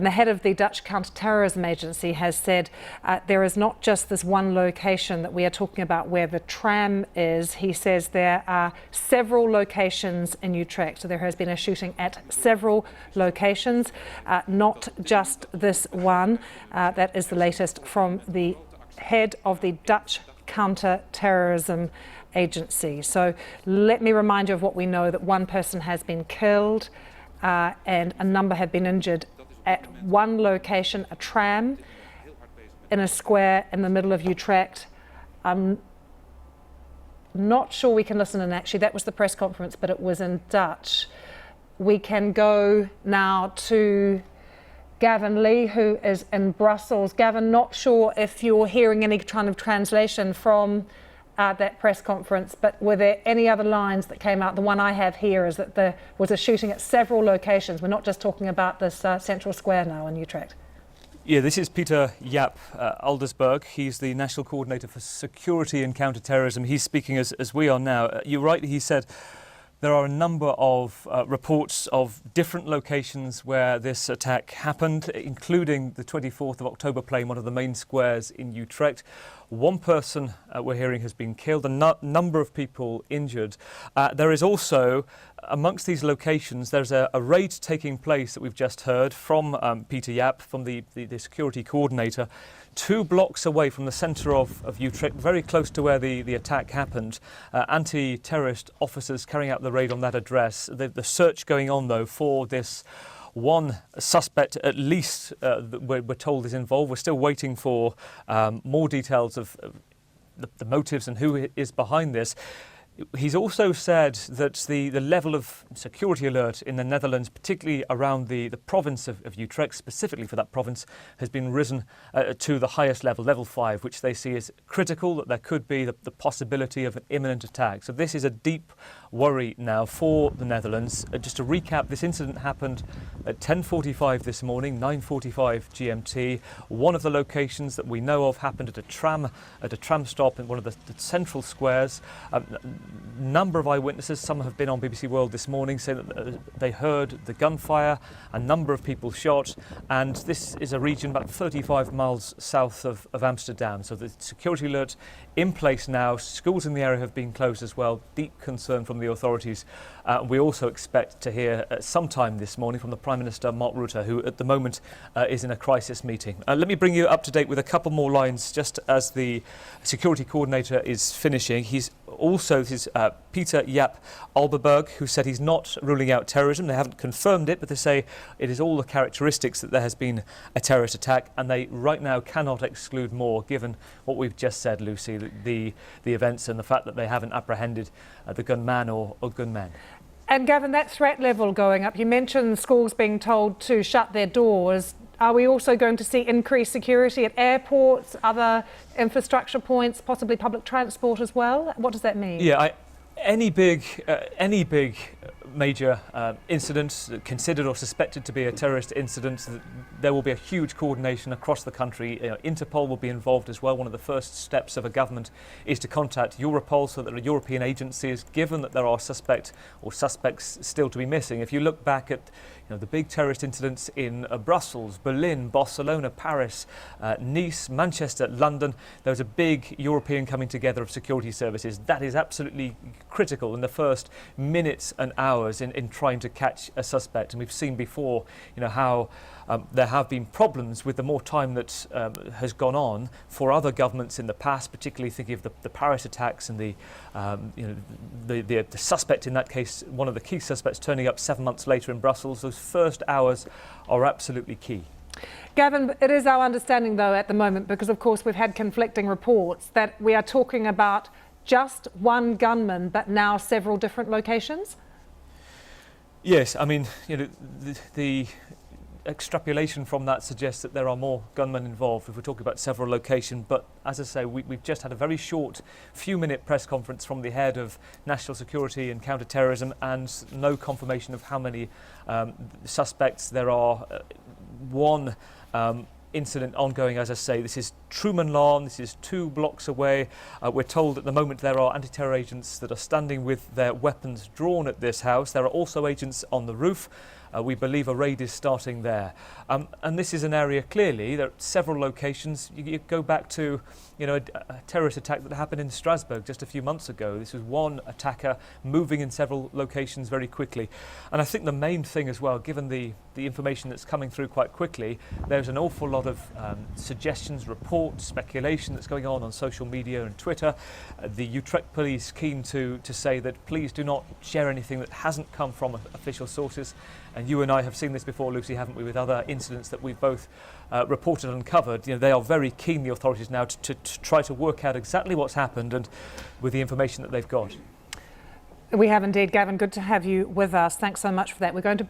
The head of the Dutch counter-terrorism agency has said there is not just this one location that we are talking about where the tram is. He says there are several locations in Utrecht. So there has been a shooting at several locations, not just this one. That is the latest from the head of the Dutch counter-terrorism agency. So let me remind you of what we know, that one person has been killed and a number have been injured at one location, a tram in a square in the middle of Utrecht. I'm not sure we can listen in, actually that was the press conference, but it was in Dutch. We can go now to Gavin Lee, who is in Brussels. Gavin, not sure if you're hearing any kind of translation from that press conference, but were there any other lines that came out? The one I have here is that there was a shooting at several locations. We're not just talking about this central square now in Utrecht. Yeah, this is Pieter-Jaap Aalbersberg. He's the National Coordinator for Security and Counter-Terrorism. He's speaking as we are now. You're right, he said there are a number of reports of different locations where this attack happened, including the 24th of Oktoberplein, one of the main squares in Utrecht. One person we're hearing has been killed, a number of people injured. There is also, amongst these locations, there's a raid taking place that we've just heard from Pieter-Jaap, from the security coordinator, 2 blocks away from the centre of Utrecht, very close to where the attack happened. Anti-terrorist officers carrying out the raid on that address. The search going on, though, for this one suspect, at least, we're told is involved. We're still waiting for more details of the motives and who is behind this. He's also said that the level of security alert in the Netherlands, particularly around the province of Utrecht, specifically for that province, has been risen to the highest level, level 5, which they see as critical, that there could be the possibility of an imminent attack. So this is a deep worry now for the Netherlands. Just to recap, this incident happened at 10:45 this morning, 9:45 GMT. One of the locations that we know of happened at a tram stop in one of the central squares. Number of eyewitnesses, some have been on BBC World this morning, saying that they heard the gunfire, a number of people shot, and this is a region about 35 miles south of Amsterdam. So the security alert in place now. Schools in the area have been closed as well. Deep concern from the authorities. We also expect to hear sometime this morning from the Prime Minister Mark Rutte, who at the moment is in a crisis meeting. Let me bring you up to date with a couple more lines just as the security coordinator is finishing. This is Pieter-Jaap Aalbersberg, who said he's not ruling out terrorism. They haven't confirmed it, but they say it is all the characteristics that there has been a terrorist attack, and they right now cannot exclude more, given what we've just said, Lucy, the events and the fact that they haven't apprehended the gunman or gunmen. And Gavin, that threat level going up, you mentioned schools being told to shut their doors. Are we also going to see increased security at airports, other infrastructure points, possibly public transport as well? What does that mean? Yeah, any big major incident considered or suspected to be a terrorist incident, there will be a huge coordination across the country. Interpol will be involved as well. One of the first steps of a government is to contact Europol, so that a European agency is given that there are suspects still to be missing. If you look back at the big terrorist incidents in Brussels, Berlin, Barcelona, Paris, Nice, Manchester, London, there was a big European coming together of security services. That is absolutely critical in the first minutes and hours in trying to catch a suspect. And we've seen before, how there have been problems with the more time that has gone on for other governments in the past, particularly thinking of the Paris attacks and the suspect in that case, one of the key suspects turning up 7 months later in Brussels. Those first hours are absolutely key. Gavin, it is our understanding though at the moment, because of course we've had conflicting reports, that we are talking about just one gunman but now several different locations? Yes, I mean, the extrapolation from that suggests that there are more gunmen involved if we're talking about several locations. But as I say, we've just had a very short few-minute press conference from the head of national security and counter-terrorism, and no confirmation of how many suspects there are. One incident ongoing, as I say. This is Truman Lawn, this is 2 blocks away. We're told at the moment there are anti-terror agents that are standing with their weapons drawn at this house. There are also agents on the roof. We believe a raid is starting there. And this is an area, clearly, there are several locations. You go back to a terrorist attack that happened in Strasbourg just a few months ago. This was one attacker moving in several locations very quickly. And I think the main thing as well, given the information that's coming through quite quickly, there's an awful lot of suggestions, reports, speculation that's going on social media and Twitter. The Utrecht police keen to say that please do not share anything that hasn't come from official sources. And you and I have seen this before, Lucy, haven't we, with other incidents that we've both reported and covered. They are very keen, the authorities now, to try to work out exactly what's happened and with the information that they've got. We have indeed, Gavin. Good to have you with us. Thanks so much for that. We're going to